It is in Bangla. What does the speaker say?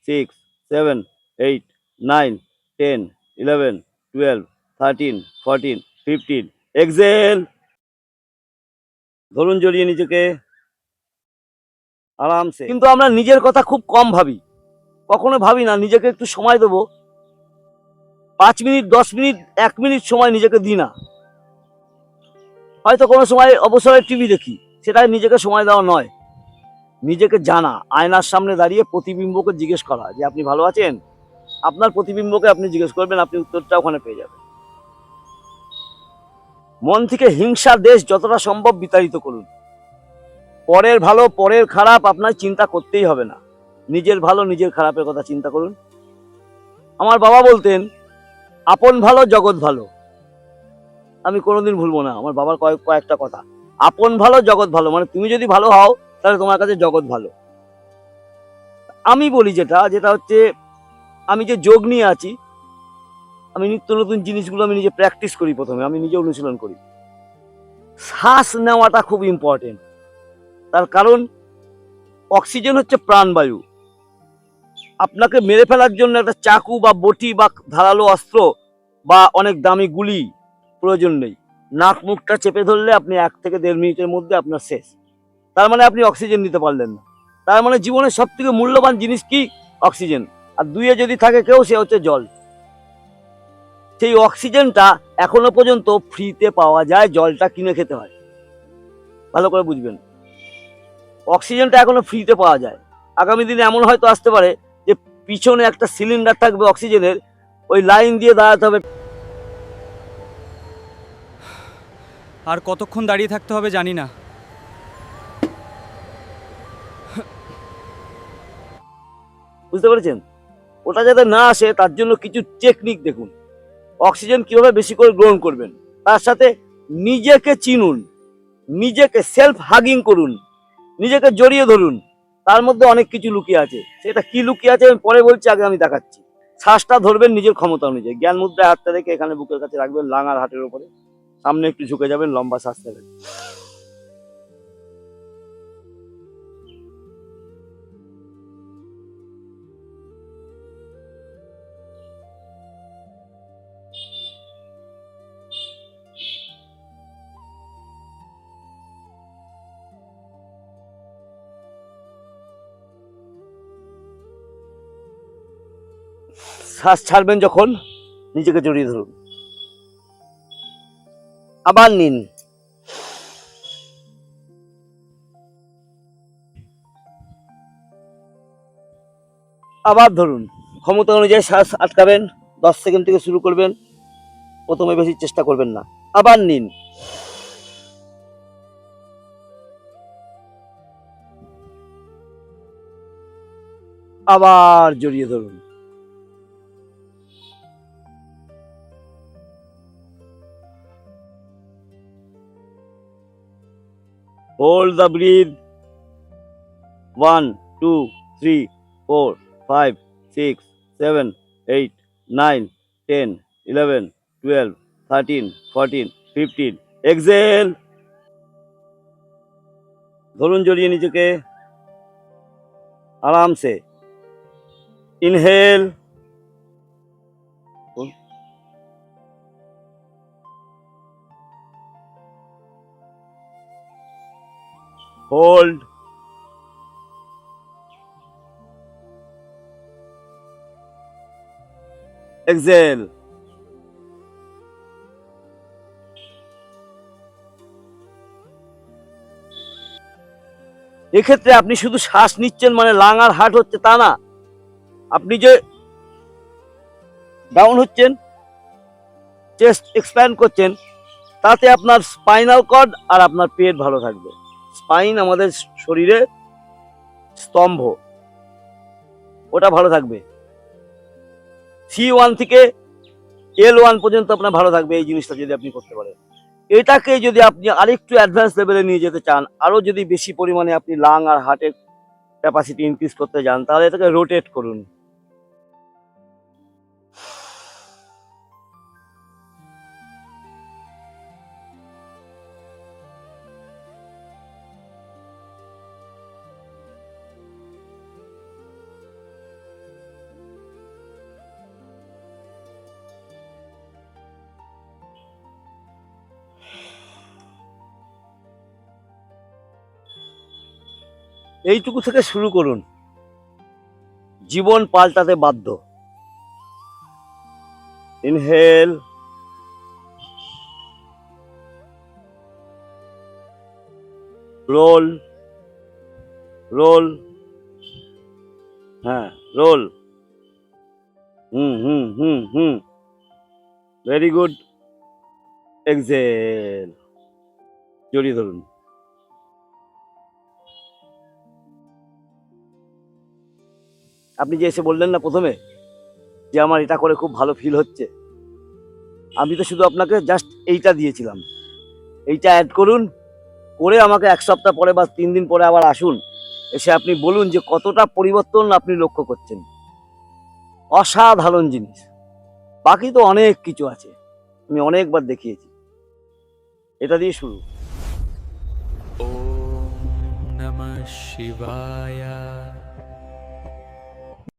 6, 7, 8, 9, 10, 11, 12, 13, 14, 15. এক্সেল। ধরুন জড়িয়ে নিজেকে আরামসে। কিন্তু আমরা নিজের কথা খুব কম ভাবি। কখনো ভাবি না নিজেকে একটু সময় দেবো। 5 মিনিট, 10 মিনিট, 1 মিনিট সময় নিজেকে দিই না। হয়তো কোনো সময় অবসরে টিভি দেখি, সেটা নিজেকে সময় দেওয়া নয়। নিজেকে জানা, আয়নার সামনে দাঁড়িয়ে প্রতিবিম্বকে জিজ্ঞেস করা যে আপনি ভালো আছেন। আপনার প্রতিবিম্বকে আপনি জিজ্ঞেস করবেন, আপনি উত্তরটা ওখানে পেয়ে যাবেন। মন থেকে হিংসার দেশ যতটা সম্ভব বিতাড়িত করুন। পরের ভালো পরের খারাপ আপনার চিন্তা করতেই হবে না। নিজের ভালো নিজের খারাপের কথা চিন্তা করুন। আমার বাবা বলতেন, আপন ভালো জগৎ ভালো। আমি কোনোদিন ভুলবো না আমার বাবার কয়েকটা কথা। আপন ভালো জগৎ ভালো, মানে তুমি যদি ভালো হও তাহলে তোমার কাছে জগৎ ভালো। আমি বলি যেটা যেটা হচ্ছে, আমি যে যোগ নিয়ে আছি, আমি নিত্য নতুন জিনিসগুলো আমি নিজে প্র্যাকটিস করি। প্রথমে আমি নিজে অনুশীলন করি। শ্বাস নেওয়াটা খুব ইম্পর্টেন্ট। তার কারণ অক্সিজেন হচ্ছে প্রাণবায়ু। আপনাকে মেরে ফেলার জন্য একটা চাকু বা বটি বা ধারালো অস্ত্র বা অনেক দামি গুলি প্রয়োজন নেই। নাক মুখটা চেপে ধরলে আপনি 1 থেকে 1.5 মিনিটের মধ্যে আপনার শেষ। তার মানে আপনি অক্সিজেন নিতে পারলেন না। তার মানে জীবনের সব থেকে মূল্যবান জিনিস কি? অক্সিজেন। আর দুইয়ে যদি থাকে কেউ, সে হচ্ছে জল। সেই অক্সিজেনটা এখনো পর্যন্ত ফ্রিতে পাওয়া যায়, জলটা কিনে খেতে হয়। ভালো করে বুঝবেন, অক্সিজেনটা এখনো ফ্রিতে পাওয়া যায়। আগামী দিনে এমন হয়তো আসতে পারে যে পিছনে একটা সিলিন্ডার থাকবে অক্সিজেনের, ওই লাইন দিয়ে দাঁড়াতে হবে। আর কতক্ষণ দাঁড়িয়ে থাকতে হবে জানি না। বুঝতে পেরেছেন? ওটা যাতে না আসে তার জন্য কিছু টেকনিক দেখুন। অক্সিজেন কিভাবে বেশি করে গ্রহণ করবেন, তার সাথে নিজেকে চিনুন, নিজেকে সেলফ হাগিং করুন, নিজেকে জড়িয়ে ধরুন। তার মধ্যে অনেক কিছু লুকিয়ে আছে। সেটা কি লুকিয়ে আছে আমি পরে বলছি, আগে আমি দেখাচ্ছি। শ্বাসটা ধরবেন নিজের ক্ষমতা অনুযায়ী। জ্ঞান মুদ্রায় হাতটা রেখে এখানে বুকের কাছে রাখবেন, লাঙার হাটের উপরে। সামনে একটু ঝুঁকে যাবেন, লম্বা শ্বাস নেবেন। শ্বাস ছাড়বেন যখন, নিজেকে জড়িয়ে ধরুন। আবার নিন। আবার ধরুন। ক্ষমতা অনুযায়ী শ্বাস আটকাবেন। 10 সেকেন্ড থেকে শুরু করবেন। প্রথমে বেশি চেষ্টা করবেন না। আবার নিন। আবার জড়িয়ে ধরুন। Hold the breath. 1, 2, 3, 4, 5, 6, 7, 8, 9, 10, 11, 12, 13, 14, 15. এক্সেল। ধরুন জড়িয়ে নিজেকে আরামসে। ইনহেল। হোল্ড। এক্সেল। এক্ষেত্রে আপনি শুধু শ্বাস নিচ্ছেন মানে লাং আর হার্ট হচ্ছে তা না। আপনি যে ডাউন হচ্ছেন, চেস্ট এক্সপ্যান্ড করছেন, তাতে আপনার স্পাইনাল কর্ড আর আপনার পেট ভালো থাকবে। স্পাইন আমাদের শরীরে স্তম্ভ, ওটা ভালো থাকবে। C1 থেকে L1 পর্যন্ত আপনার ভালো থাকবে। এই জিনিসটা যদি আপনি করতে পারেন, এটাকে যদি আপনি আরেকটু অ্যাডভান্স লেভেলে নিয়ে যেতে চান, আরো যদি বেশি পরিমাণে আপনি লাং আর হার্টের ক্যাপাসিটি ইনক্রিজ করতে চান, তাহলে এটাকে রোটেট করুন। এইটুকু থেকে শুরু করুন, জীবন পাল্টাতে বাধ্য। ইনহেল, রোল, রোল, হ্যাঁ রোল, হুম হুম হুম হুম, ভেরি গুড। এক্সেল, জড়িয়ে ধরুন। আপনি যে এসে বললেন না প্রথমে যে আমার এটা করে খুব ভালো ফিল হচ্ছে, আমি তো শুধু আপনাকে জাস্ট এইটা দিয়েছিলাম। এইটা অ্যাড করুন, করে আমাকে 1 সপ্তাহ পরে বা 3 দিন পরে আবার আসুন, এসে আপনি বলুন যে কতটা পরিবর্তন আপনি লক্ষ্য করছেন। অসাধারণ জিনিস। বাকি তো অনেক কিছু আছে, আমি অনেকবার দেখিয়েছি। এটা দিয়ে শুরু। ॐ नमः शिवाय